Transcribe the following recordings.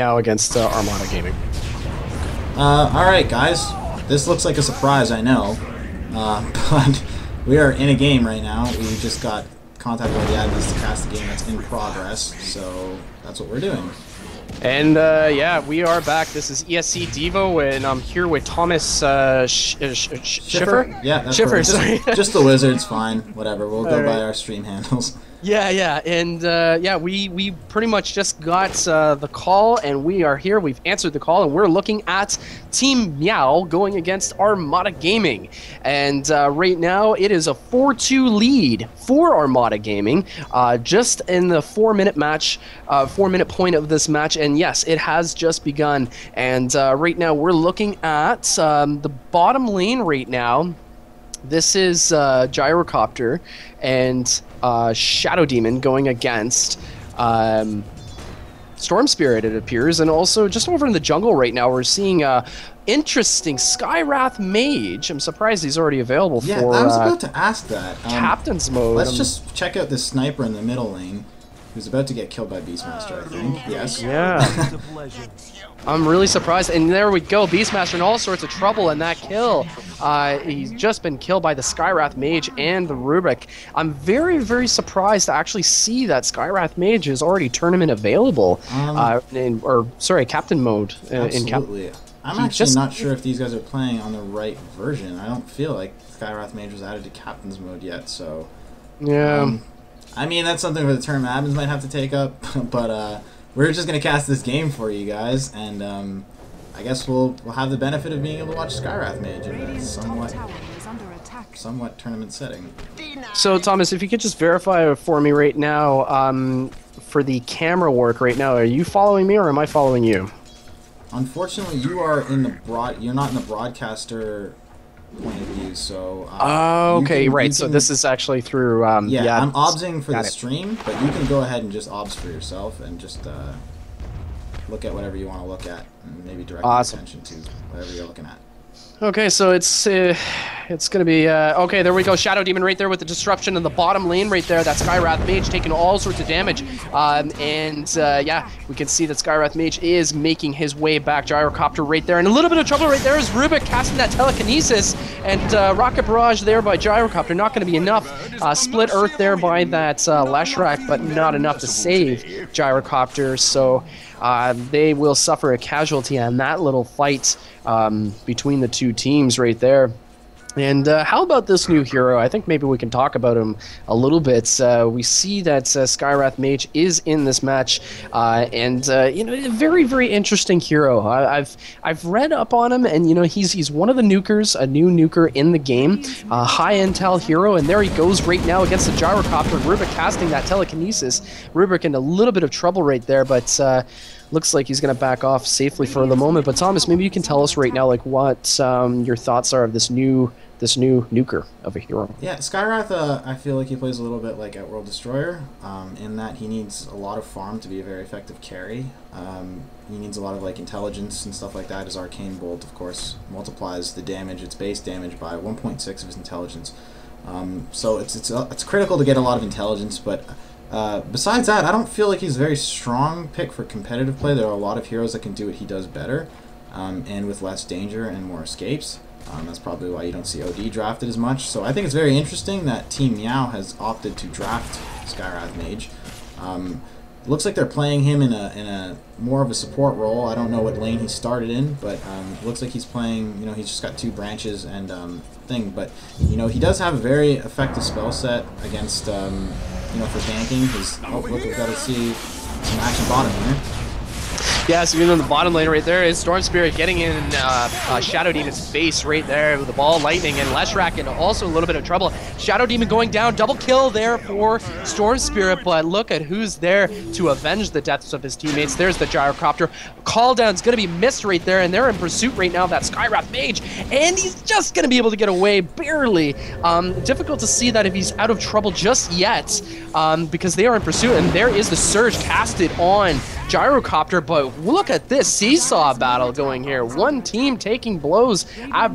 MEOW against Armata Gaming. Alright guys, this looks like a surprise, I know, but we are in a game right now. We just got contacted by the admins to cast the game that's in progress, so that's what we're doing. And yeah, we are back. This is ESC Devo, and I'm here with Thomas Schiffer? Yeah, that's Schiffer, right. sorry. Just the Wizards, fine, whatever. We'll go by our stream handles. Yeah, and yeah, we pretty much just got the call, and we are here. We've answered the call, and we're looking at Team MEOW going against Armata Gaming. And right now, it is a 4-2 lead for Armata Gaming, just in the 4-minute match, 4-minute point of this match. And yes, it has just begun. And right now, we're looking at the bottom lane right now. This is Gyrocopter and Shadow Demon going against Storm Spirit, it appears. And also, just over in the jungle right now, we're seeing interesting Skywrath Mage. I'm surprised he's already available yeah, for I was about to ask that. Captain's mode. Let's just check out this sniper in the middle lane, who's about to get killed by Beastmaster, I think. Yes. Yeah. I'm really surprised. And there we go. Beastmaster in all sorts of trouble in that kill. He's just been killed by the Skywrath Mage and the Rubik. I'm very, very surprised to actually see that Skywrath Mage is already tournament available. Sorry, Captain mode. Absolutely. I'm actually not sure if these guys are playing on the right version. I don't feel like Skywrath Mage was added to Captain's mode yet, so... Yeah. I mean, that's something where the tournament admins might have to take up, but we're just going to cast this game for you guys, and I guess we'll have the benefit of being able to watch Skywrath Mage in a somewhat tournament setting. So, Thomas, if you could just verify for me right now, for the camera work right now, are you following me or am I following you? Unfortunately, you're not in the broadcaster point of view, so... okay, right, so this is actually through... yeah, I'm obsing for the stream, but you can go ahead and just obs for yourself and just look at whatever you want to look at, and maybe direct your attention to whatever you're looking at. Okay, so it's gonna be okay. There we go, Shadow Demon right there with the disruption in the bottom lane right there. That Skywrath Mage taking all sorts of damage, yeah, we can see that Skywrath Mage is making his way back. Gyrocopter right there, and a little bit of trouble right there is Rubik casting that telekinesis, and Rocket Barrage there by Gyrocopter. Not going to be enough. Split Earth there by that Leshrac, but not enough to save Gyrocopter. So. They will suffer a casualty on that little fight between the two teams right there. And how about this new hero? I think maybe we can talk about him a little bit. We see that Skywrath Mage is in this match, and you know, a very, very interesting hero. I've read up on him, and you know, he's one of the nukers, a new nuker in the game, high intel hero, and there he goes right now against the Gyrocopter. Rubik casting that telekinesis. Rubik in a little bit of trouble right there, but looks like he's going to back off safely for the moment. But Thomas, maybe you can tell us right now, like, what your thoughts are of this new nuker of a hero. Yeah, Skywrath, I feel like he plays a little bit like Outworld Destroyer, in that he needs a lot of farm to be a very effective carry. He needs a lot of like intelligence and stuff like that. His Arcane Bolt, of course, multiplies the damage, its base damage, by 1.6 of his intelligence. So it's critical to get a lot of intelligence, but besides that, I don't feel like he's a very strong pick for competitive play. There are a lot of heroes that can do what he does better, and with less danger and more escapes. That's probably why you don't see OD drafted as much. So I think it's very interesting that Team MEOW has opted to draft Skywrath Mage. It looks like they're playing him in a more of a support role. I don't know what lane he started in, but it looks like he's playing, you know, he's just got 2 branches and thing. But, you know, he does have a very effective spell set against, you know, for ganking. Oh, look, we've got to see some action bottom here. Yeah, so even in the bottom lane right there is Storm Spirit getting in Shadow Demon's face right there with the ball lightning, and Leshrac in also a little bit of trouble. Shadow Demon going down, double kill there for Storm Spirit, but look at who's there to avenge the deaths of his teammates. There's the Gyrocopter. Call down's going to be missed right there, and they're in pursuit right now of that Skywrath Mage, and he's just going to be able to get away barely. Difficult to see that if he's out of trouble just yet, because they are in pursuit, and there is the Surge casted on gyrocopter, but look at this seesaw battle going here. One team taking blows,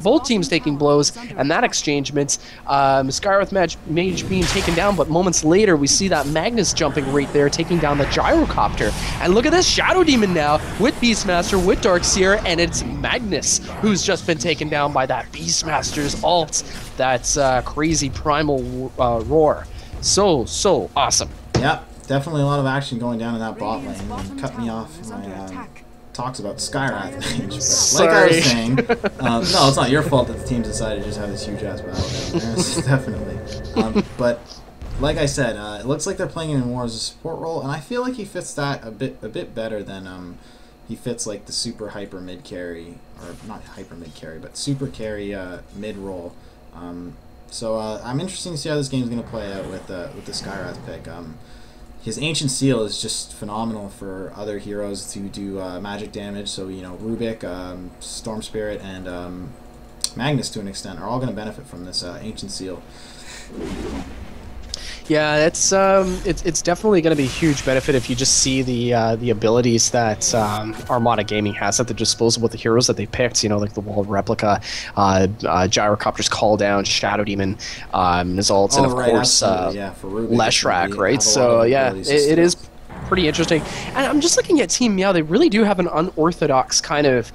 both teams taking blows, and that exchangements. Skywrath Mage being taken down, but moments later we see that Magnus jumping right there, taking down the gyrocopter. And look at this Shadow Demon now with Beastmaster, with Darkseer, and it's Magnus who's just been taken down by that Beastmaster's ult. That's crazy primal roar. So awesome. Yep, definitely a lot of action going down in that bot lane. And cut me off my talks about Skywrath Mage. Like I was saying, no, it's not your fault that the teams decided to just have this huge ass battle down there. Definitely. But like I said, it looks like they're playing him more as a support role, and I feel like he fits that a bit better than he fits like the super hyper mid carry, or not hyper mid carry, but super carry mid role. So I'm interested to see how this game's going to play out with the Skywrath pick. His Ancient Seal is just phenomenal for other heroes to do magic damage. So, you know, Rubik, Storm Spirit, and Magnus to an extent are all going to benefit from this Ancient Seal. Yeah, it's definitely going to be a huge benefit if you just see the abilities that Armata Gaming has at their disposal with the heroes that they picked. You know, like the Walled Replica, Gyrocopter's Call Down, Shadow Demon, Nizaltz, and of course for Rubik, Leshrac, right? So yeah, it is pretty interesting. And I'm just looking at Team MEOW. They really do have an unorthodox kind of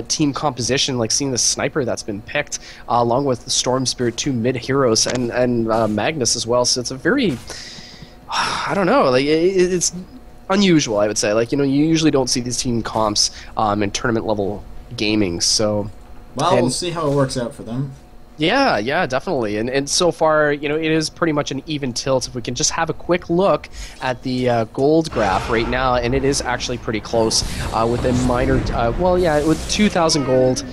team composition, like seeing the sniper that's been picked along with the Storm Spirit, two mid heroes, and Magnus as well. So it's a very, I don't know, like it's unusual, I would say. Like, you know, you usually don't see these team comps in tournament level gaming. So we'll see how it works out for them. Yeah, definitely. And so far, you know, it is pretty much an even tilt. If we can just have a quick look at the gold graph right now, and it is actually pretty close with a minor, with 2,000 gold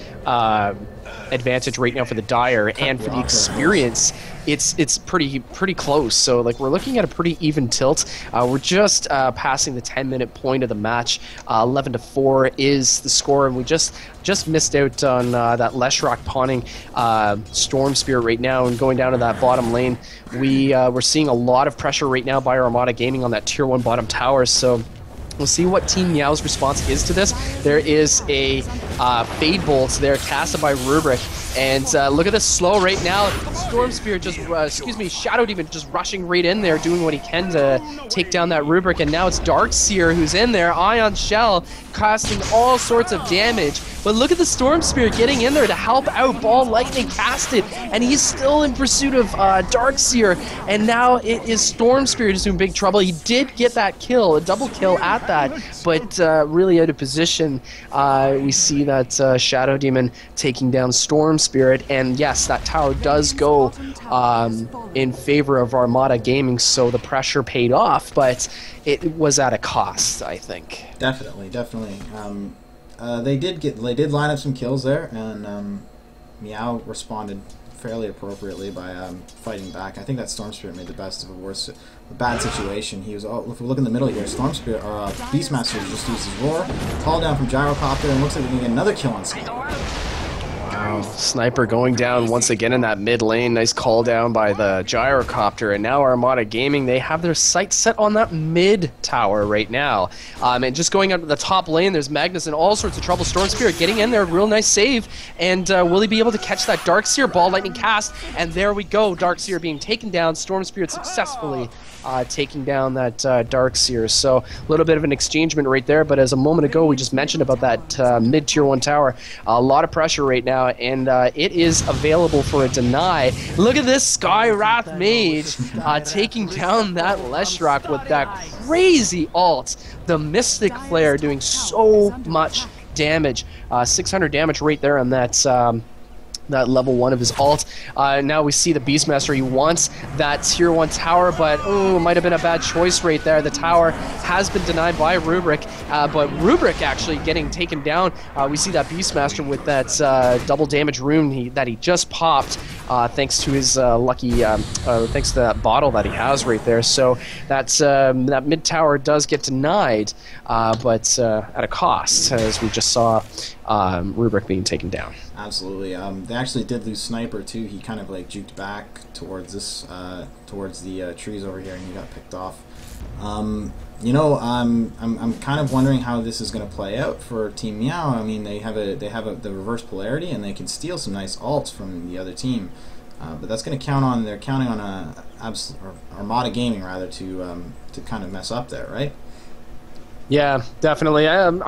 advantage right now for the Dire, and for the experience, it's pretty close. So like we're looking at a pretty even tilt. We're just passing the 10-minute point of the match. 11-4 is the score, and we just missed out on that Leshrac pawning Storm Spirit right now, and going down to that bottom lane. We're seeing a lot of pressure right now by Armata Gaming on that tier 1 bottom tower. So we'll see what Team MEOW's response is to this. There is a Fade Bolt there casted by Rubric, and look at this slow right now. Storm Spirit just, Shadow Demon just rushing right in there, doing what he can to take down that Rubric, and now it's Darkseer who's in there. Ion Shell casting all sorts of damage, but look at the Storm Spirit getting in there to help out. Ball Lightning casted, and he's still in pursuit of Darkseer, and now it is Storm Spirit who's in big trouble. He did get that kill, a double kill at that, but really out of position. We see that Shadow Demon taking down Storm Spirit, and yes, that tower does go in favor of Armata Gaming, so the pressure paid off, but it was at a cost, I think. Definitely. They did line up some kills there, and MEOW responded fairly appropriately by fighting back. I think that Storm Spirit made the best of a bad situation. He was, if we look in the middle here, Storm Spirit, Beastmaster just used his roar, call down from Gyrocopter, and looks like we can get another kill on Sniper. Wow, Sniper going down once again in that mid lane. Nice call down by the Gyrocopter, and now Armata Gaming, they have their sights set on that mid tower right now. And just going out to the top lane, there's Magnus in all sorts of trouble. Storm Spirit getting in there, real nice save, and will he be able to catch that Darkseer? Ball Lightning cast, and there we go, Darkseer being taken down. Storm Spirit successfully taking down that Darkseer. So a little bit of an exchangement right there, but as a moment ago we just mentioned about that mid tier 1 tower, a lot of pressure right now, and it is available for a deny. Look at this Skywrath Mage taking down that Leshrac with that crazy ult. The Mystic Flare doing so much damage, 600 damage right there on that level 1 of his ult. Now we see the Beastmaster. He wants that tier 1 tower, but might have been a bad choice right there. The tower has been denied by Rubric, but Rubric actually getting taken down. We see that Beastmaster with that double damage rune that he just popped, thanks to his thanks to that bottle that he has right there. So that's that mid tower does get denied, but at a cost, as we just saw Rubric being taken down. Absolutely. They actually did lose Sniper too. He kind of like juked back towards this, towards the trees over here, and he got picked off. You know, I'm kind of wondering how this is going to play out for Team MEOW. I mean, they have the reverse polarity, and they can steal some nice ults from the other team. But that's going to count on, they're counting on Armata Gaming rather to kind of mess up there, right? Yeah, definitely. I'm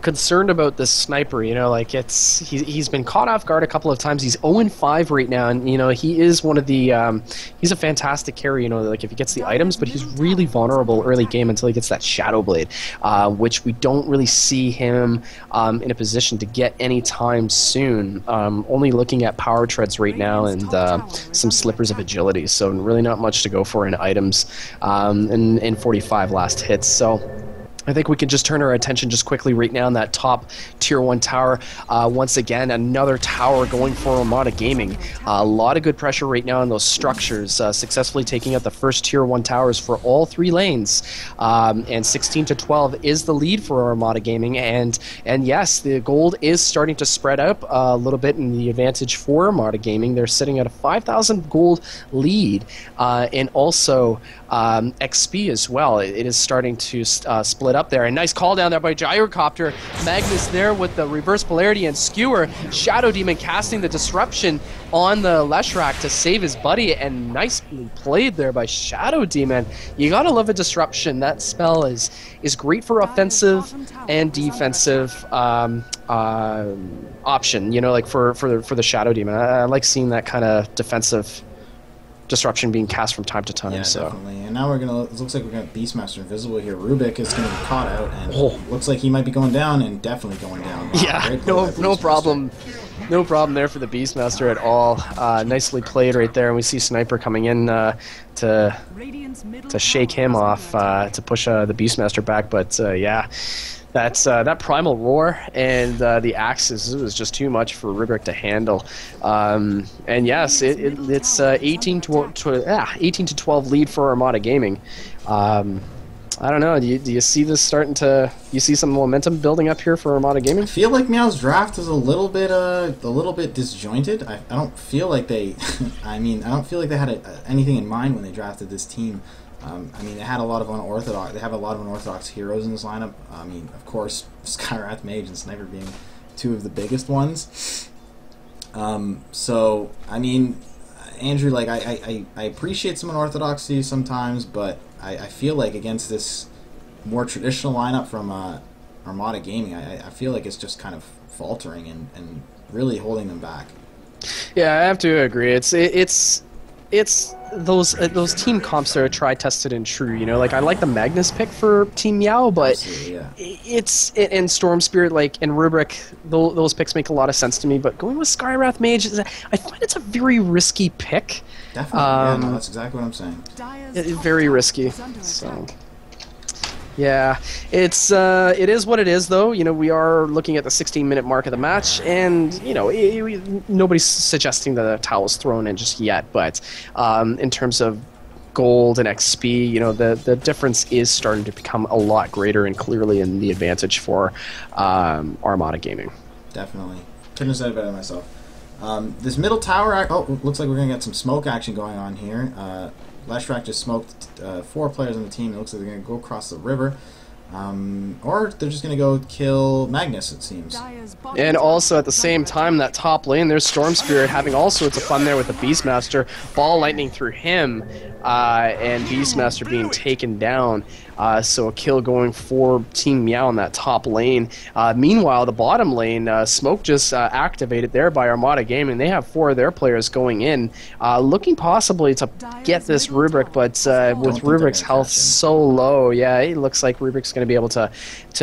concerned about this sniper. You know, like he's been caught off guard a couple of times. He's 0-5 right now, and you know he is one of the he's a fantastic carry. You know, like if he gets the items, but he's really vulnerable early game until he gets that Shadow Blade, which we don't really see him in a position to get anytime soon. Only looking at power treads right now and some slippers of agility. So really not much to go for in items, and 45 last hits. So I think we can just turn our attention just quickly right now on that top tier 1 tower. Once again, another tower going for Armata Gaming. A lot of good pressure right now on those structures, successfully taking out the first tier 1 towers for all 3 lanes. And 16-12 is the lead for Armata Gaming. And yes, the gold is starting to spread up a little bit in the advantage for Armata Gaming. They're sitting at a 5,000 gold lead, and also XP as well. It is starting to split up there. A nice call down there by Gyrocopter. Magnus there with the reverse polarity and skewer. Shadow Demon casting the disruption on the Leshrac to save his buddy, and nicely played there by Shadow Demon. You gotta love a disruption. That spell is great for offensive and defensive option. You know, like for the Shadow Demon. I like seeing that kind of defensive disruption being cast from time to time. Yeah, so definitely. And now it looks like we're gonna Beastmaster invisible here. Rubik is gonna be caught out, and looks like he might be going down, and definitely going down. Wow, yeah, no problem. No problem there for the Beastmaster at all. Nicely played right there, and we see Sniper coming in to shake him off, to push the Beastmaster back. But yeah, that Primal Roar and the Axes was just too much for Rubik to handle. And yes, it's 18 to 12 lead for Armata Gaming. I don't know. Do you see this starting to? You see some momentum building up here for Armata Gaming? I feel like MEOW's draft is a little bit disjointed. I don't feel like they. I don't feel like they had anything in mind when they drafted this team. I mean, they had a lot of unorthodox. They have a lot of unorthodox heroes in this lineup. I mean, of course, Skywrath Mage and Sniper being 2 of the biggest ones. So I mean, Andrew, like I appreciate some unorthodoxy sometimes, but I feel like against this more traditional lineup from Armata Gaming, I feel like it's just kind of faltering and really holding them back. Yeah, I have to agree. It's those team comps that are tried, tested, and true. You know, like I like the Magnus pick for Team MEOW, but in Storm Spirit, like in Rubrik, those picks make a lot of sense to me. But going with Skywrath Mage, I find it's a very risky pick. Definitely, yeah, no, that's exactly what I'm saying. Very risky. So. Yeah, it is what it is, though. You know, we are looking at the 16-minute mark of the match, and you know, nobody's suggesting that a towel's thrown in just yet. But in terms of gold and XP, you know, the difference is starting to become a lot greater and clearly in the advantage for Armata Gaming. Definitely, couldn't have said it better myself. This middle tower, looks like we're gonna get some smoke action going on here. Leshrac just smoked 4 players on the team. It looks like they're going to go across the river. Or they're just going to go kill Magnus, it seems. And also at the same time, that top lane, there's Storm Spirit having all sorts of fun there with the Beastmaster. Ball lightning through him, and Beastmaster being taken down. So a kill going for Team MEOW on that top lane. Meanwhile, the bottom lane, Smoke just activated there by Armata Gaming. They have 4 of their players going in, looking possibly to get this Rubrik, but with Rubrik's health so low, yeah, it looks like Rubrik's going to be able to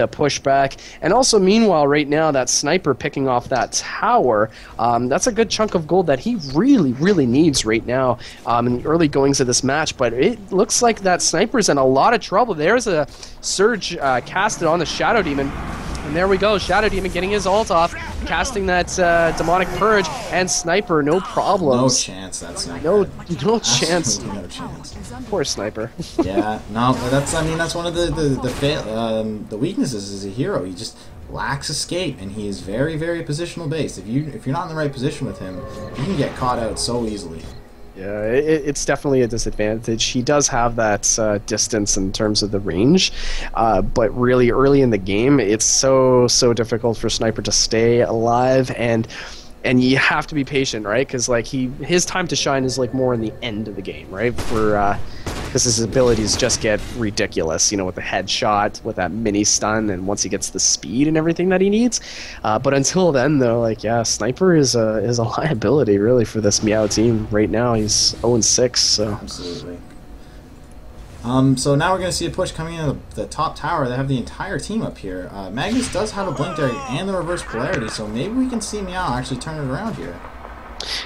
push back. And also, meanwhile, right now, that Sniper picking off that tower, that's a good chunk of gold that he really, really needs right now in the early goings of this match. But it looks like that Sniper's in a lot of trouble. There's a Surge casted on the Shadow Demon. And there we go, Shadow Demon getting his ult off, casting that Demonic Purge, and Sniper, no problems. No chance, that Sniper. No chance. No chance. Poor Sniper. Yeah, no, that's one of the weaknesses as a hero. He just lacks escape, and he is very, very positional based. If you're not in the right position with him, you can get caught out so easily. Yeah, it's definitely a disadvantage. He does have that distance in terms of the range, but really early in the game, it's so difficult for Sniper to stay alive, and you have to be patient, right? Because like his time to shine is like more in the end of the game, right? Because his abilities just get ridiculous, with the headshot, with that mini stun, and once he gets the speed and everything that he needs. But until then, though, like Sniper is a liability really for this MEOW team right now. He's 0-6, so absolutely. So now we're going to see a push coming in the top tower. They have the entire team up here. Magnus does have a blink there and the reverse polarity, so maybe we can see MEOW actually turn it around here.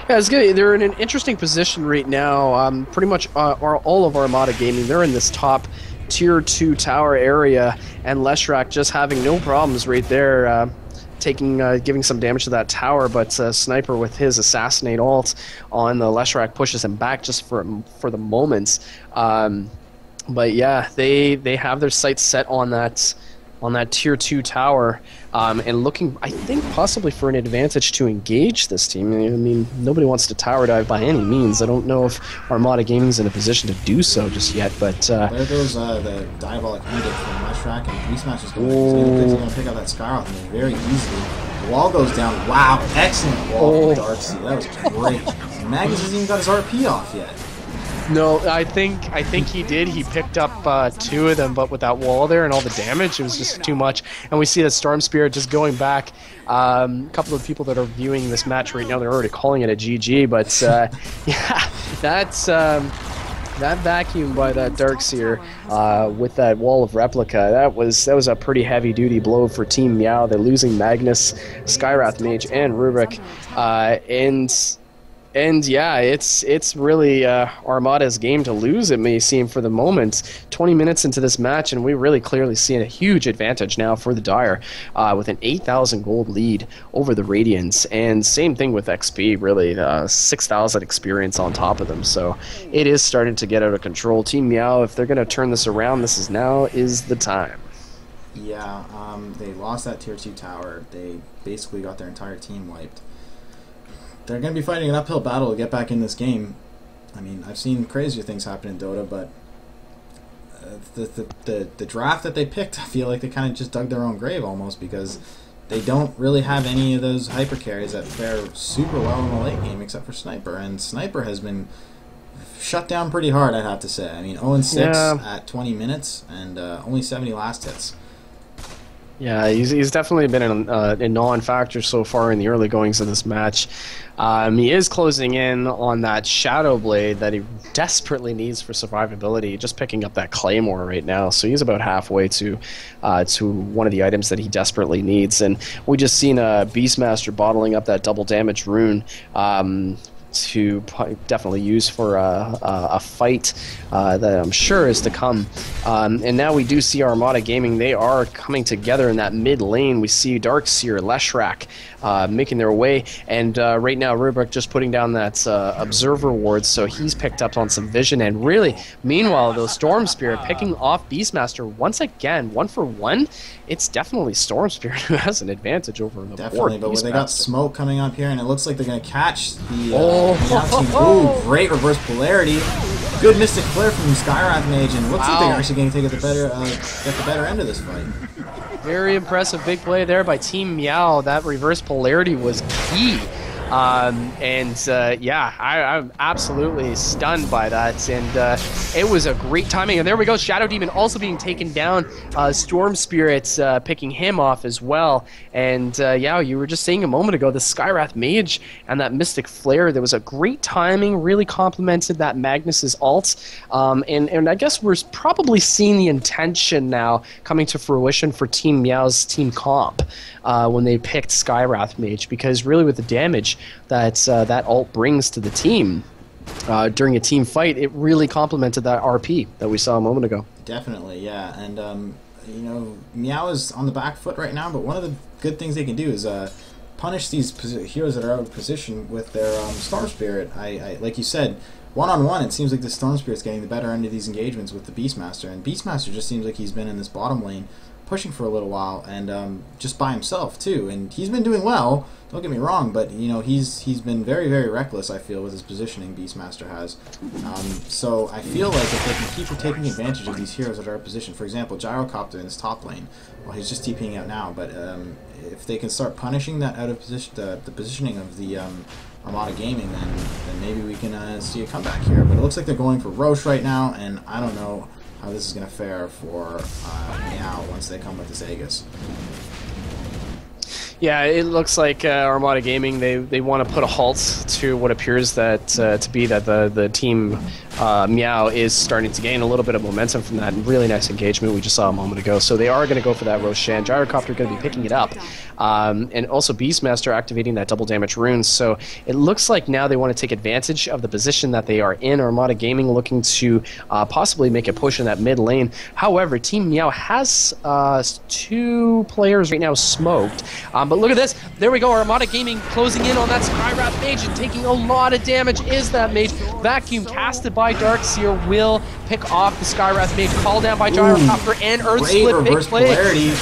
Yeah, it's good. They're in an interesting position right now. Pretty much all of Armata Gaming, they're in this top tier 2 tower area, and Leshrak just having no problems right there, giving some damage to that tower, but Sniper with his assassinate ult on the Leshrak pushes him back just for the moment. But yeah, they have their sights set on that tier 2 tower, and looking, I think, possibly for an advantage to engage this team. I mean, nobody wants to tower dive by any means. I don't know if Armata Gaming's in a position to do so just yet, but there goes the diabolic edict from Leshrak, and Beastmaster's going to pick up that Skyroth very easily. The wall goes down. Wow, excellent wall from Darksea. That was great. Magnus hasn't even got his RP off yet. No, I think he did. He picked up 2 of them, but with that wall there and all the damage, it was just too much. And we see that Storm Spirit just going back. A couple of people that are viewing this match right now, they're already calling it a GG. But yeah, that's that vacuum by that Darkseer with that wall of replica. That was a pretty heavy duty blow for Team MEOW. They're losing Magnus, Skywrath Mage, and Rubik, And yeah, it's really Armata's game to lose, it may seem, for the moment. 20 minutes into this match, and we really clearly see a huge advantage now for the Dire, with an 8,000 gold lead over the Radiants. And same thing with XP, really, 6,000 experience on top of them. So it is starting to get out of control. Team MEOW, if they're going to turn this around, this is the time. Yeah, they lost that tier 2 tower. They basically got their entire team wiped. They're going to be fighting an uphill battle to get back in this game. I mean, I've seen crazier things happen in Dota, but the draft that they picked, I feel like they kind of just dug their own grave almost, because they don't really have any of those hyper carries that fare super well in the late game except for Sniper, and Sniper has been shut down pretty hard, I'd have to say. I mean, 0-6 at 20 minutes and only 70 last hits. Yeah, he's definitely been a non-factor so far in the early goings of this match. He is closing in on that Shadow Blade that he desperately needs for survivability, just picking up that Claymore right now. So he's about halfway to one of the items that he desperately needs. And we just seen a Beastmaster bottling up that double damage rune to definitely use for a fight that I'm sure is to come. And now we do see Armata Gaming. They are coming together in that mid lane. We see Darkseer, Leshrak making their way, and right now Rubik just putting down that Observer ward, so he's picked up on some vision. And really, meanwhile, those Storm Spirit picking off Beastmaster once again, 1-for-1. It's definitely Storm Spirit who has an advantage over the board. Definitely, but when they got smoke coming up here, and it looks like they're going to catch the Ooh, great reverse polarity. Good Mystic Flare from Skywrath Mage, and looks like they're actually going to get the better end of this fight. Very impressive big play there by Team MEOW. That reverse polarity was key. Yeah, I'm absolutely stunned by that, and it was a great timing. And there we go, Shadow Demon also being taken down, Storm Spirits picking him off as well. And yeah, you were just saying a moment ago, the Skywrath Mage and that Mystic Flare, there was a great timing, really complemented that Magnus's ult, and I guess we're probably seeing the intention now coming to fruition for Team MEOW's team comp when they picked Skywrath Mage, because really with the damage that that ult brings to the team during a team fight, it really complemented that RP that we saw a moment ago. Definitely, yeah. And you know, MEOW is on the back foot right now, but one of the good things they can do is punish these heroes that are out of position with their Storm Spirit. I like you said, one-on-one, it seems like the Storm Spirit's getting the better end of these engagements with the Beastmaster, and Beastmaster just seems like he's been in this bottom lane pushing for a little while, and just by himself too. And he's been doing well. Don't get me wrong, but you know he's been very, very reckless. I feel with his positioning, Beastmaster has. So I feel like if they can keep taking advantage of these heroes that are out of position, for example, Gyrocopter in his top lane. Well, he's just TPing out now, but if they can start punishing that out of position, the positioning of the Armata Gaming, then maybe we can see a comeback here. But it looks like they're going for Roche right now, and I don't know how this is going to fare for MEOW once they come with this Aegis. Yeah, it looks like Armata Gaming, they want to put a halt to what appears that to be that the team MEOW is starting to gain a little bit of momentum from that really nice engagement we just saw a moment ago. So they are going to go for that Roshan. Gyrocopter going to be picking it up. And also Beastmaster activating that double damage rune. So it looks like now they want to take advantage of the position that they are in. Armata Gaming looking to possibly make a push in that mid lane. However, Team MEOW has 2 players right now smoked. But look at this. There we go. Armata Gaming closing in on that Skywrath Mage and taking a lot of damage. Is that Mage vacuum casted by Darkseer will pick off the Skywrath Mage. Call down by Gyrocopter and Earth Split. Big play.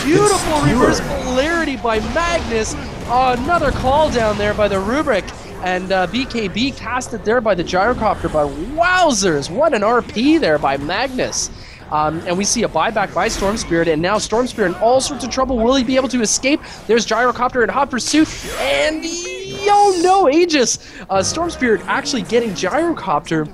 Beautiful reverse polarity by Magnus. Another call down there by the Rubric. And BKB casted there by the Gyrocopter. But wowzers, what an RP there by Magnus. And we see a buyback by Storm Spirit, and now Storm Spirit in all sorts of trouble. Will he be able to escape? There's Gyrocopter in hot pursuit, and oh no, Aegis! Storm Spirit actually getting Gyrocopter,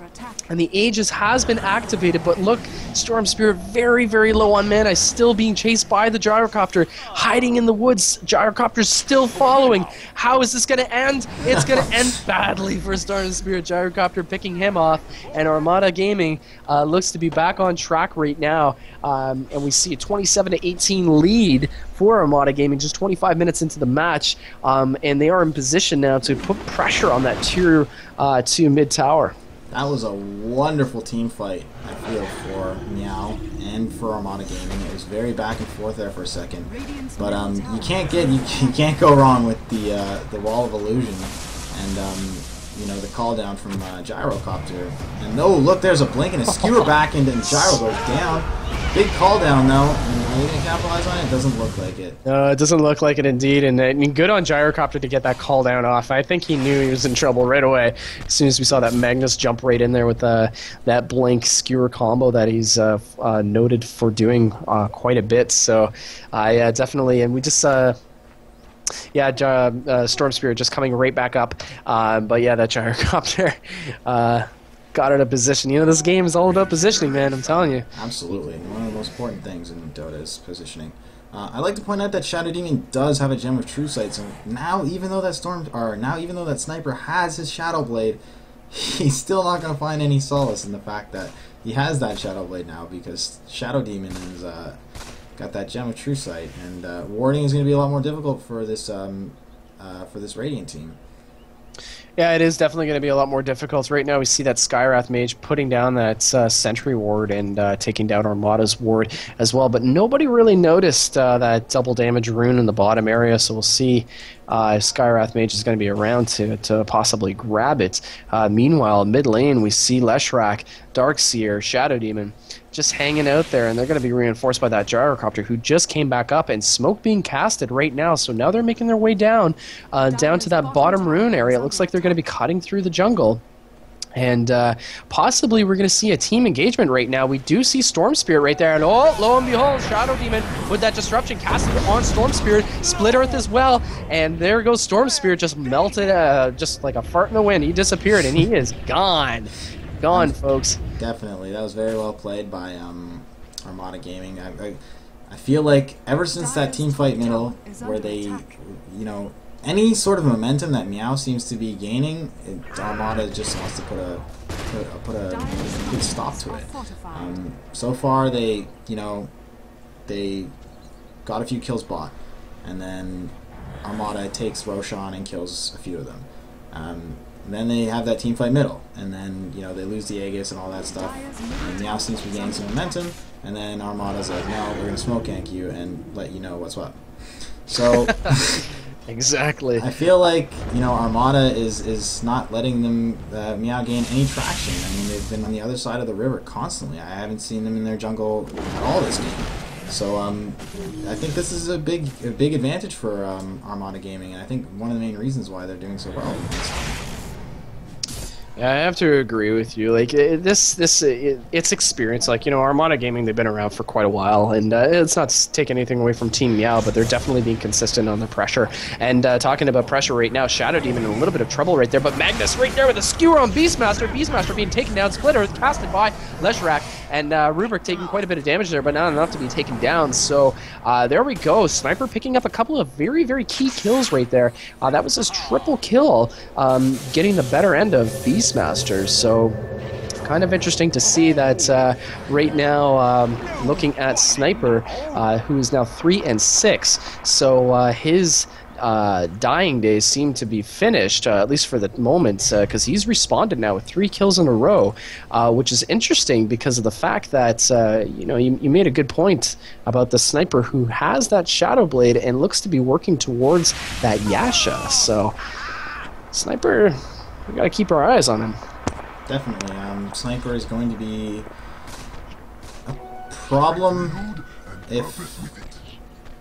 and the Aegis has been activated, but look, Storm Spirit very, very low on mana, still being chased by the Gyrocopter, hiding in the woods. Gyrocopter's still following. How is this going to end? It's going to end badly for Storm Spirit. Gyrocopter picking him off, and Armata Gaming looks to be back on track right now, and we see a 27-18 lead for Armata Gaming just 25 minutes into the match, and they are in position now to put pressure on that tier 2 mid tower. That was a wonderful team fight, I feel, for MEOW and for Armata Gaming. It was very back and forth there for a second, but you can't go wrong with the Wall of Illusion and you know, the call down from Gyrocopter. And no, look, there's a blink and a skewer back, and then Gyro goes down. Big call down though. Are they gonna capitalize on it? It doesn't look like it. No, it doesn't look like it indeed. And I mean, good on Gyrocopter to get that call down off. I think he knew he was in trouble right away as soon as we saw that Magnus jump right in there with that blink skewer combo that he's noted for doing quite a bit. So I definitely, and we just. Yeah, Storm Spirit just coming right back up. But yeah, that Gyrocopter got out of position. You know, this game is all about positioning, man, I'm telling you. Absolutely. One of the most important things in Dota is positioning. I'd like to point out that Shadow Demon does have a Gem of True Sight, so now even though that Sniper has his Shadow Blade, he's still not going to find any solace in the fact that he has that Shadow Blade now, because Shadow Demon is got that Gem of True Sight, and warding is going to be a lot more difficult for this Radiant team. Yeah, it is definitely going to be a lot more difficult. Right now we see that Skywrath Mage putting down that Sentry ward and taking down Armata's ward as well, but nobody really noticed that double damage rune in the bottom area, so we'll see if Skywrath Mage is going to be around to possibly grab it. Meanwhile, mid lane we see Leshrac, Darkseer, Shadow Demon just hanging out there, and they're going to be reinforced by that Gyrocopter who just came back up, and smoke being casted right now, so now they're making their way down to that bottom rune area. It looks like they're going to be cutting through the jungle, and possibly we're going to see a team engagement right now. We do see Storm Spirit right there, and oh, lo and behold, Shadow Demon with that disruption casted on Storm Spirit, Split Earth as well, and there goes Storm Spirit, just melted just like a fart in the wind. He disappeared, and he is gone. Gone, folks. Definitely. That was very well played by Armata Gaming. I feel like ever since that team fight middle, where they, you know, any sort of momentum that MEOW seems to be gaining, Armata just wants to put a good stop to it. So far, they got a few kills bought, and then Armata takes Roshan and kills a few of them. Then they have that team fight middle, and then they lose the Aegis and all that stuff. And MEOW seems to be gaining some momentum, and then Armata's like, no, we're gonna smoke gank you and let you know what's what. So exactly. I feel like Armata is not letting them MEOW gain any traction. I mean, they've been on the other side of the river constantly. I haven't seen them in their jungle at all this game. So I think this is a big advantage for Armata Gaming, and I think one of the main reasons why they're doing so well. Yeah, I have to agree with you. Like it's experience. Like, you know, Armata Gaming, they've been around for quite a while, and it's not to take anything away from Team MEOW, but they're definitely being consistent on the pressure. And talking about pressure right now, Shadow Demon in a little bit of trouble right there, but Magnus right there with a skewer on Beastmaster. Beastmaster being taken down, Splitter casted by Leshrak, and Rubric taking quite a bit of damage there, but not enough to be taken down. So there we go. Sniper picking up a couple of very, very key kills right there. That was his triple kill, getting the better end of Beastmaster. So kind of interesting to see that right now, looking at Sniper, who is now 3-6. So his dying days seem to be finished, at least for the moment, because he's responded now with 3 kills in a row, which is interesting because of the fact that, you know, you made a good point about the Sniper who has that Shadow Blade and looks to be working towards that Yasha. So Sniper, we gotta keep our eyes on him. Definitely. Sniper is going to be a problem if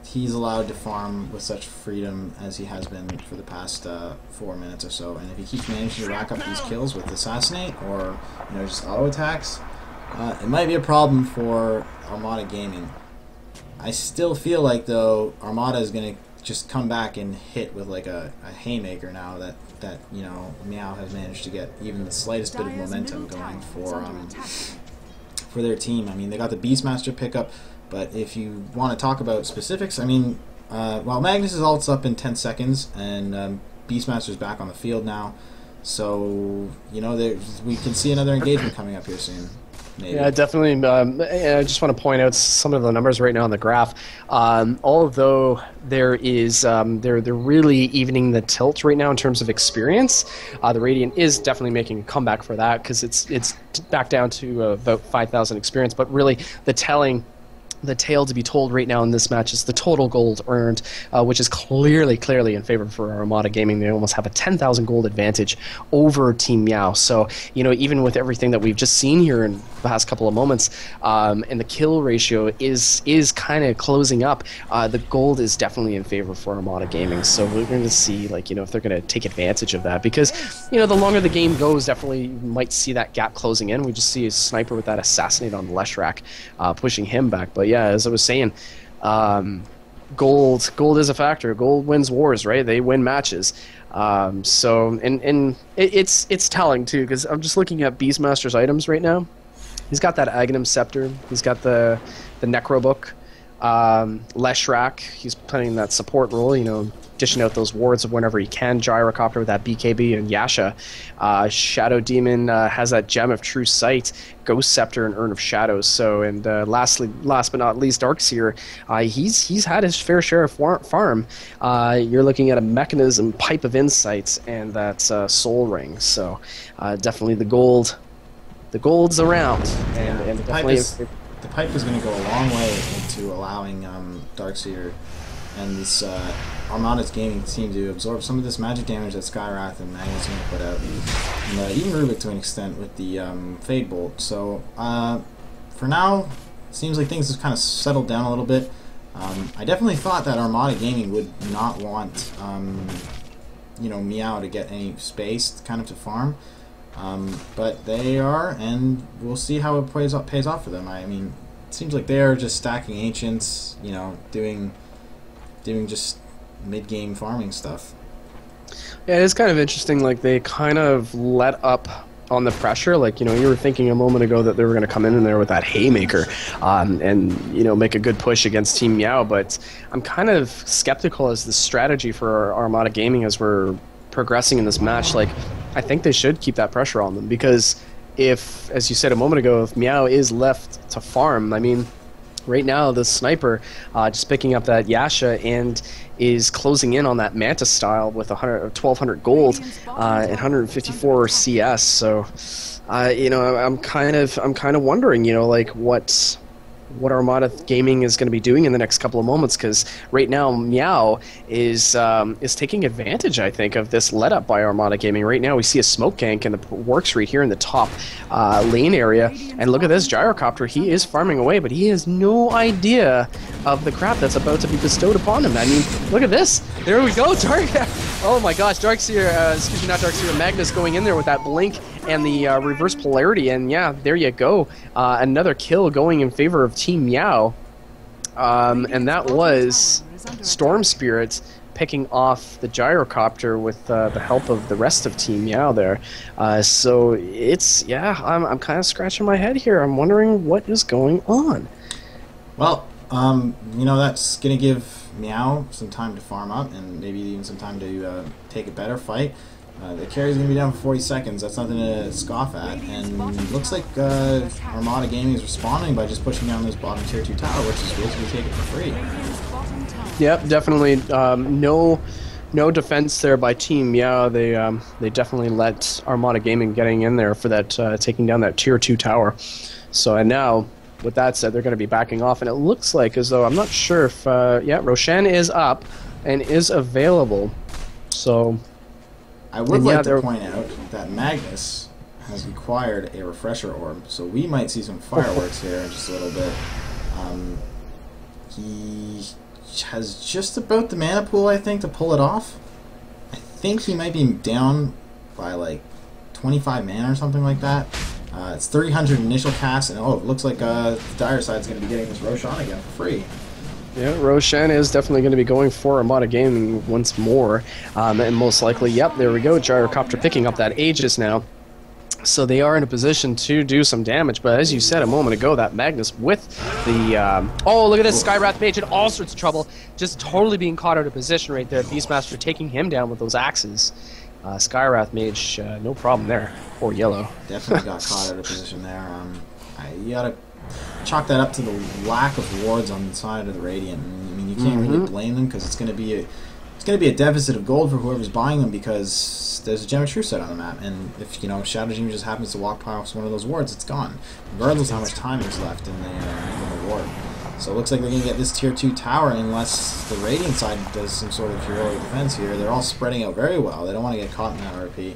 he's allowed to farm with such freedom as he has been for the past 4 minutes or so. And if he keeps managing to rack up these kills with Assassinate or, you know, just auto attacks, it might be a problem for Armata Gaming. I still feel like, though, Armata is going to just come back and hit with like a haymaker now that you know, MEOW has managed to get even the slightest bit of momentum going for their team. I mean, they got the Beastmaster pickup, but if you want to talk about specifics, I mean, well, Magnus' ult's up in 10 seconds, and Beastmaster's back on the field now, so you know, we can see another engagement coming up here soon. Maybe. Yeah, definitely. I just want to point out some of the numbers right now on the graph. Although there is, they're really evening the tilt right now in terms of experience. The Radiant is definitely making a comeback for that because it's back down to about 5,000 experience. But really, the tale to be told right now in this match is the total gold earned, which is clearly in favor for Armata Gaming. They almost have a 10,000 gold advantage over Team MEOW. So, you know, even with everything that we've just seen here in the past couple of moments, and the kill ratio is kind of closing up, the gold is definitely in favor for Armata Gaming. So we're going to see, like, you know, if they're going to take advantage of that, because, you know, the longer the game goes, definitely you might see that gap closing in. We just see a Sniper with that Assassinate on Leshrak, pushing him back. But yeah, as I was saying, gold is a factor. Gold wins wars, right? They win matches. So it's telling too, because I'm just looking at Beastmaster's items right now. He's got that Aghanim Scepter. He's got the Necro Book. Leshrak, he's playing that support role, you know, dishing out those wards whenever he can. Gyrocopter with that BKB, and Yasha. Shadow Demon has that Gem of True Sight, Ghost Scepter, and Urn of Shadows. So, and last but not least, Darkseer. He's had his fair share of farm. You're looking at a Mechanism, Pipe of Insights, and that Soul Ring. So, definitely the gold. The gold's around, and definitely. The pipe is going to go a long way into allowing Darkseer and this Armata's Gaming team to absorb some of this magic damage that Skywrath and Magnus are going to put out, and even Rubik to an extent with the Fade Bolt. So for now, it seems like things have kind of settled down a little bit. I definitely thought that Armata Gaming would not want you know, MEOW to get any space kind of to farm. But they are, and we'll see how it pays off for them. I mean, it seems like they are just stacking Ancients, you know, doing just mid-game farming stuff. Yeah, it's kind of interesting. Like, they kind of let up on the pressure. Like, you know, you were thinking a moment ago that they were going to come in there with that Haymaker, and, you know, make a good push against Team MEOW. But I'm kind of skeptical as the strategy for Armata Gaming as we're progressing in this match. Like, I think they should keep that pressure on them, because if, as you said a moment ago, if MEOW is left to farm, I mean, right now the Sniper just picking up that Yasha and is closing in on that Manta style with 1,200 gold and 154 CS. So, you know, I'm kind of wondering, you know, like what what Armata Gaming is going to be doing in the next couple of moments, because right now MEOW is taking advantage, I think, of this let up by Armata Gaming. Right now we see a smoke gank in the works right here in the top lane area, and look at this gyrocopter. He is farming away, but he has no idea of the crap that's about to be bestowed upon him. I mean, look at this. There we go, Dark. Oh my gosh, Darkseer, excuse me, not Darkseer, Magnus going in there with that blink and the reverse polarity, and yeah, there you go. Another kill going in favor of Team MEOW, and that was Storm Spirit picking off the gyrocopter with the help of the rest of Team MEOW there. So it's, yeah, I'm kind of scratching my head here. I'm wondering what is going on. Well, you know, that's going to give MEOW some time to farm up and maybe even some time to take a better fight. The carry's going to be down for 40 seconds. That's nothing to scoff at. And it looks like Armata Gaming is responding by just pushing down this bottom tier 2 tower, which is basically taking it for free. Yep, definitely. No defense there by Team MEOW. They definitely let Armata Gaming getting in there for that, taking down that tier 2 tower. So, and now, with that said, they're going to be backing off, and it looks like as though, I'm not sure if, yeah, Roshan is up and is available. So, I would like to point out that Magnus has acquired a refresher orb, so we might see some fireworks here in just a little bit. He has just about the mana pool, I think, to pull it off. I think he might be down by like 25 mana or something like that. It's 300 initial cast, and oh, it looks like the Dire Side's going to be getting this Roshan again for free. Yeah, Roshan is definitely going to be going for Armata Gaming once more, and most likely, yep, there we go, Gyrocopter picking up that Aegis now. So they are in a position to do some damage, but as you said a moment ago, that Magnus with the... oh, look at this, Skywrath Mage in all sorts of trouble, just totally being caught out of position right there. Beastmaster taking him down with those axes. Skywrath Mage, no problem there. Poor Yellow. Definitely got caught out of position there. You gotta chalk that up to the lack of wards on the side of the Radiant. I mean, you can't really blame them, because it's gonna be a deficit of gold for whoever's buying them, because there's a Gem of Truth set on the map, and if, you know, Shadow Demon just happens to walk past one of those wards, it's gone, regardless of how much time is left in the ward. So it looks like they're going to get this tier 2 tower unless the Radiant side does some sort of heroic defense here. They're all spreading out very well. They don't want to get caught in that RP.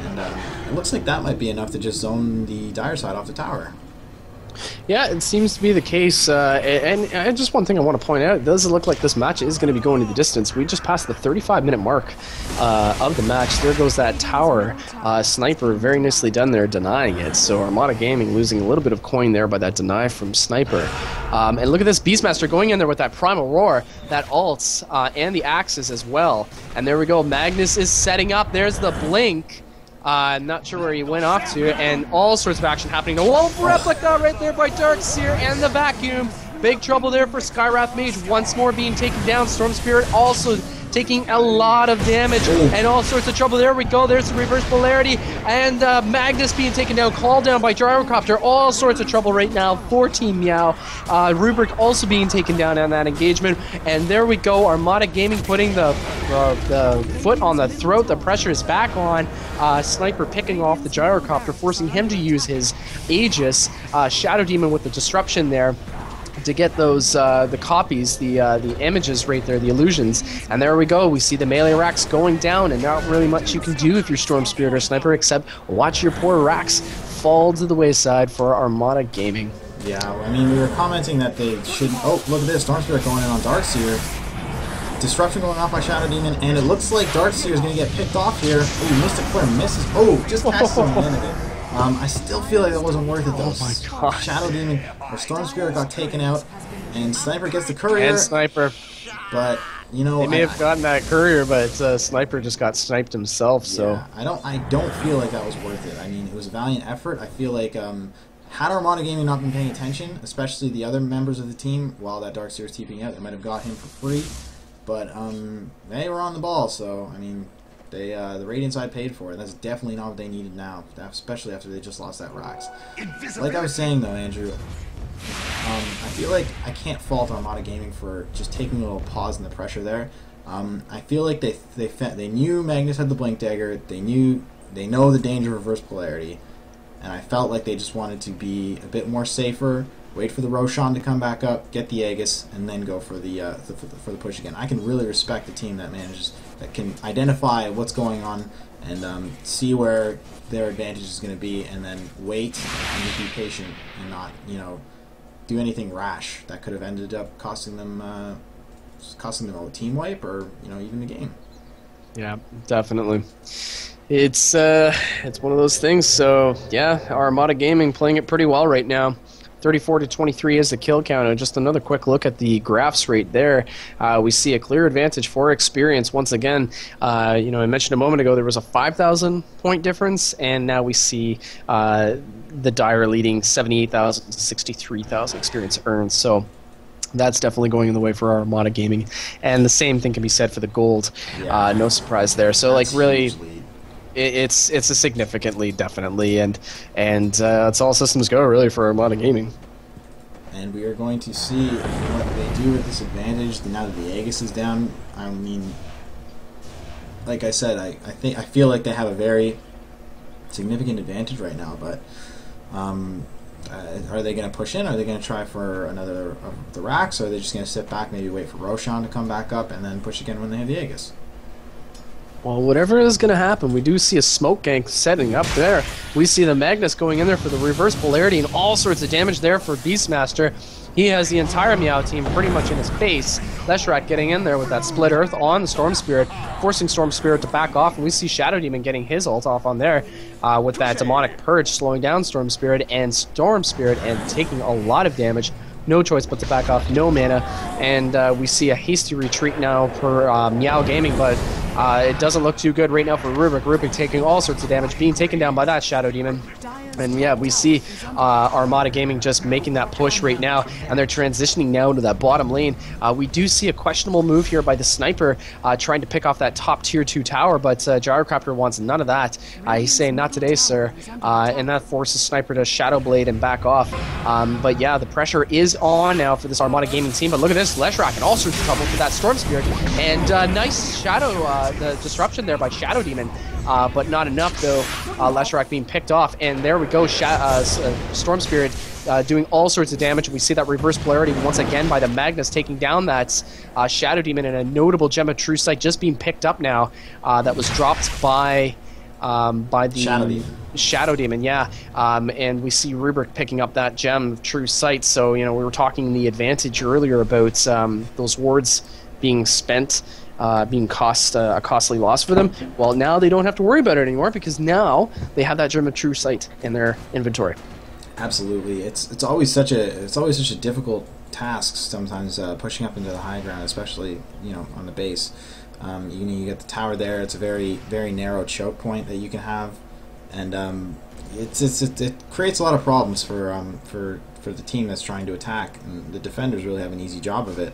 And it looks like that might be enough to just zone the Dire side off the tower. Yeah, it seems to be the case, and just one thing I want to point out, it does look like this match is going to be going to the distance. We just passed the 35-minute mark of the match. There goes that tower. Sniper, very nicely done there, denying it. So Armata Gaming losing a little bit of coin there by that deny from Sniper. And look at this, Beastmaster going in there with that Primal Roar, that ults, and the axes as well. And there we go, Magnus is setting up, there's the blink. I'm not sure where he went off to, and all sorts of action happening. The Wolf Replica right there by Darkseer, and the Vacuum. Big trouble there for Skywrath Mage, once more being taken down. Storm Spirit also taking a lot of damage, and all sorts of trouble. There we go, there's the reverse polarity, and Magnus being taken down, called down by Gyrocopter. All sorts of trouble right now for Team MEOW. Rubric also being taken down on that engagement, and there we go, Armata Gaming putting the foot on the throat. The pressure is back on. Sniper picking off the Gyrocopter, forcing him to use his Aegis. Shadow Demon with the disruption there to get those the copies, the images right there, the illusions. And there we go, we see the melee racks going down, and not really much you can do if you're Storm Spirit or Sniper except watch your poor racks fall to the wayside for Armata Gaming. Yeah, I mean, we were commenting that they should... Oh, look at this, Storm Spirit going in on Darkseer. Disruption going off by Shadow Demon, and it looks like Darkseer is going to get picked off here. Oh, Mystic Flare misses. Oh, just catches him in it. I still feel like that wasn't worth it though. Oh my god. Shadow Demon or Storm Spirit got taken out, and Sniper gets the courier. And Sniper. But you know, they may have gotten that courier, but Sniper just got sniped himself. So yeah, I don't feel like that was worth it. I mean, it was a valiant effort. I feel like had Armata Gaming not been paying attention, especially the other members of the team, while that Darkseer was TPing out, they might have got him for free. But they were on the ball, so I mean. The Radiant side paid for it. That's definitely not what they needed now, especially after they just lost that Rax. Like I was saying though, Andrew, I feel like I can't fault Armata Gaming for just taking a little pause in the pressure there. I feel like they knew Magnus had the Blink Dagger. They know the danger of reverse polarity, and I felt like they just wanted to be a bit more safer wait for the Roshan to come back up, get the Aegis, and then go for the push again. I can really respect the team that can identify what's going on and see where their advantage is going to be, and then wait and be patient and not, you know, do anything rash that could have ended up costing them a team wipe or, you know, even the game. Yeah, definitely. It's one of those things. So yeah, Armata Gaming playing it pretty well right now. 34-23 is the kill count. And just another quick look at the graphs right there. We see a clear advantage for experience once again. You know, I mentioned a moment ago there was a 5,000 point difference, and now we see the Dire leading 78,000 to 63,000 experience earned. So that's definitely going in the way for Armata Gaming, and the same thing can be said for the gold. Yeah. No surprise there. So like really, it's a significant lead, definitely, and it's all systems go really for Armata Gaming. And we are going to see what they do with this advantage now that the Aegis is down. I mean, like I said, I feel like they have a very significant advantage right now, but are they going to push in? Are they going to try for another of the racks? Or are they just going to sit back, maybe wait for Roshan to come back up, and then push again when they have the Aegis? Well, whatever is going to happen, we do see a smoke gank setting up there. We see the Magnus going in there for the reverse polarity and all sorts of damage there for Beastmaster. He has the entire MEOW team pretty much in his face. Leshrac getting in there with that split earth on the Storm Spirit, forcing Storm Spirit to back off, and we see Shadow Demon getting his ult off on there with that Demonic Purge, slowing down Storm Spirit and taking a lot of damage. No choice but to back off, no mana, and we see a hasty retreat now for MEOW Gaming, but it doesn't look too good right now for Rubik. Rubik taking all sorts of damage, being taken down by that Shadow Demon. And yeah, we see Armata Gaming just making that push right now, and they're transitioning now to that bottom lane. We do see a questionable move here by the Sniper, trying to pick off that top tier 2 tower, but Gyrocopter wants none of that. He's saying, not today, sir, and that forces Sniper to Shadow Blade and back off. But yeah, the pressure is on now for this Armata Gaming team, but look at this, Leshrac in all sorts of trouble for that Storm Spirit, and nice Shadow, the disruption there by Shadow Demon. But not enough, though. Leshrac being picked off, and there we go. Storm Spirit doing all sorts of damage. We see that reverse polarity once again by the Magnus taking down that Shadow Demon, and a notable Gem of True Sight just being picked up now. That was dropped by the Shadow Demon, yeah. And we see Rubric picking up that Gem of True Sight. So, you know, we were talking the advantage earlier about those wards being spent. Being a costly loss for them. Well, now they don't have to worry about it anymore because now they have that Gem of True Sight in their inventory. Absolutely, it's always such a difficult task sometimes, pushing up into the high ground, especially, you know, on the base. You get the tower there. It's a very, very narrow choke point that you can have, and it creates a lot of problems for the team that's trying to attack, and the defenders really have an easy job of it.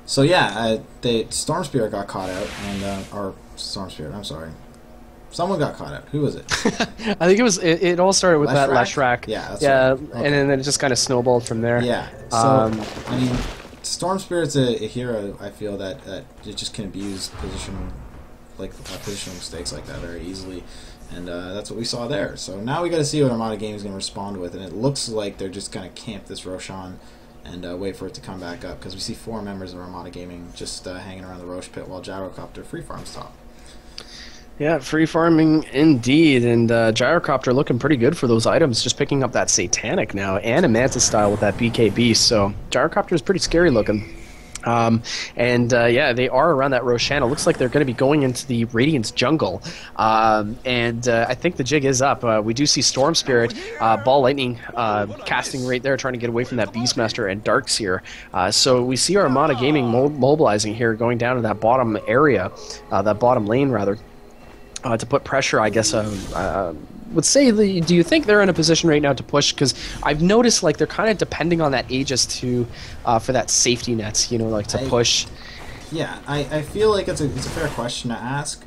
So yeah, the Storm Spirit got caught out, and or Storm Spirit, I'm sorry, someone got caught out. Who was it? I think it was. It all started with that Leshrac. Yeah, that's yeah, right. Okay. And then it just kind of snowballed from there. Yeah. So I mean, Storm Spirit's a hero. I feel that it just can abuse positional mistakes like that very easily, and that's what we saw there. So now we got to see what Armata Gaming is going to respond with, and it looks like they're just going to camp this Roshan and wait for it to come back up, because we see 4 members of Armata Gaming just hanging around the Roche pit while Gyrocopter free farms top. Yeah, free farming indeed, and Gyrocopter looking pretty good for those items, just picking up that Satanic now, and a Mantis style with that BKB, so Gyrocopter is pretty scary looking. Yeah, they are around that Roshan. It looks like they're going to be going into the Radiance jungle, I think the jig is up. We do see Storm Spirit, Ball Lightning casting right there, trying to get away from that Beastmaster and Darks here. So we see Armata Gaming mobilizing here, going down to that bottom area, that bottom lane rather, to put pressure, I guess. Would say, do you think they're in a position right now to push? Because I've noticed like they're kind of depending on that Aegis to for that safety net, you know, like to push. Yeah, I feel like it's a fair question to ask,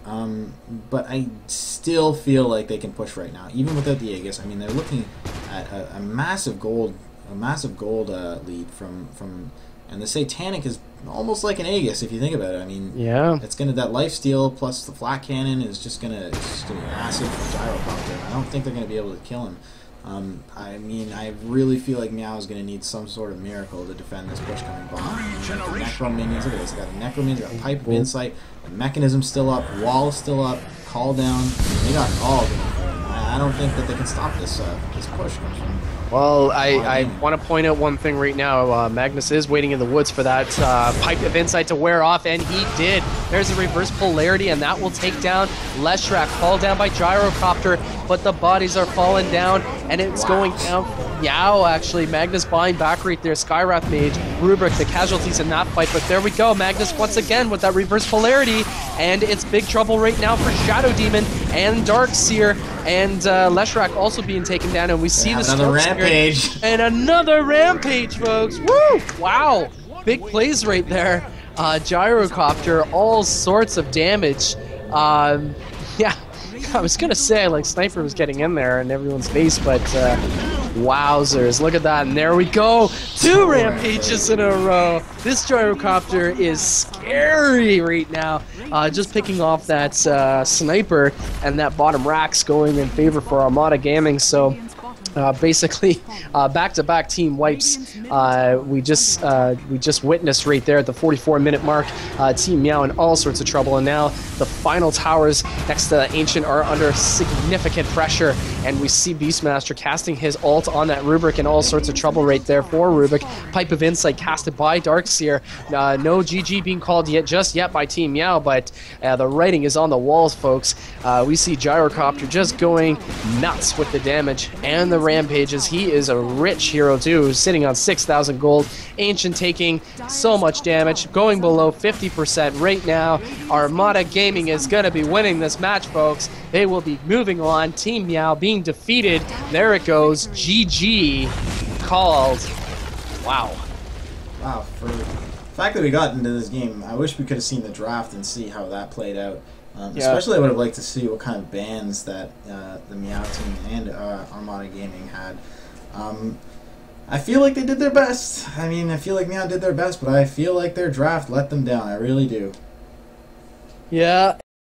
but I still feel like they can push right now, even without the Aegis. I mean, they're looking at a massive gold lead from, and the Satanic is almost like an Aegis if you think about it. I mean, Yeah. it's gonna, that lifesteal plus the flat cannon is just gonna, it's just gonna be massive for Gyrocopter. I don't think they're gonna be able to kill him. I mean, I really feel like MEOW is going to need some sort of miracle to defend this push coming bottom. The Necro minions, look at this. They got the Necro minions, they got Pipe of Insight, the Mechanism's still up, Wall is still up, Call Down. They got it all going for them. I don't think that they can stop this this push comes from. Well, I want to point out one thing right now. Magnus is waiting in the woods for that Pipe of Insight to wear off, and he did. There's a reverse polarity, and that will take down Leshrac. Called down by Gyrocopter, but the bodies are falling down, and it's going down. MEOW, actually. Magnus buying back right there. Skywrath Mage, Rubric, the casualties in that fight, but there we go. Magnus once again with that reverse polarity, and it's big trouble right now for Shadow Demon and Darkseer, and Leshrac also being taken down, and we see the another rampage. And another rampage, folks. Woo! Wow. Big plays right there. Gyrocopter, all sorts of damage. Yeah, I was going to say, like, Sniper was getting in there in everyone's face, but wowzers. Look at that. And there we go. 2 rampages in a row. This Gyrocopter is scary right now. Just picking off that Sniper, and that bottom rack's going in favor for Armata Gaming. So basically, back-to-back team wipes. We just witnessed right there at the 44-minute mark. Team MEOW in all sorts of trouble, and now the final towers next to Ancient are under significant pressure. And we see Beastmaster casting his ult on that Rubric in all sorts of trouble right there for Rubric. Pipe of Insight casted by Darkseer. No GG being called just yet by Team MEOW, but the writing is on the walls, folks. We see Gyrocopter just going nuts with the damage and the rampages. He is a rich hero too, sitting on 6,000 gold. Ancient taking so much damage, going below 50% right now. Armata Gaming is going to be winning this match, folks. They will be moving on. Team MEOW being defeated. There it goes. GG called. Wow. Wow, for the fact that we got into this game, I wish we could have seen the draft and see how that played out. Especially I would have liked to see what kind of bans that the MEOW team and Armata Gaming had. I feel like they did their best. I mean, I feel like MEOW did their best, but I feel like their draft let them down. I really do. Yeah.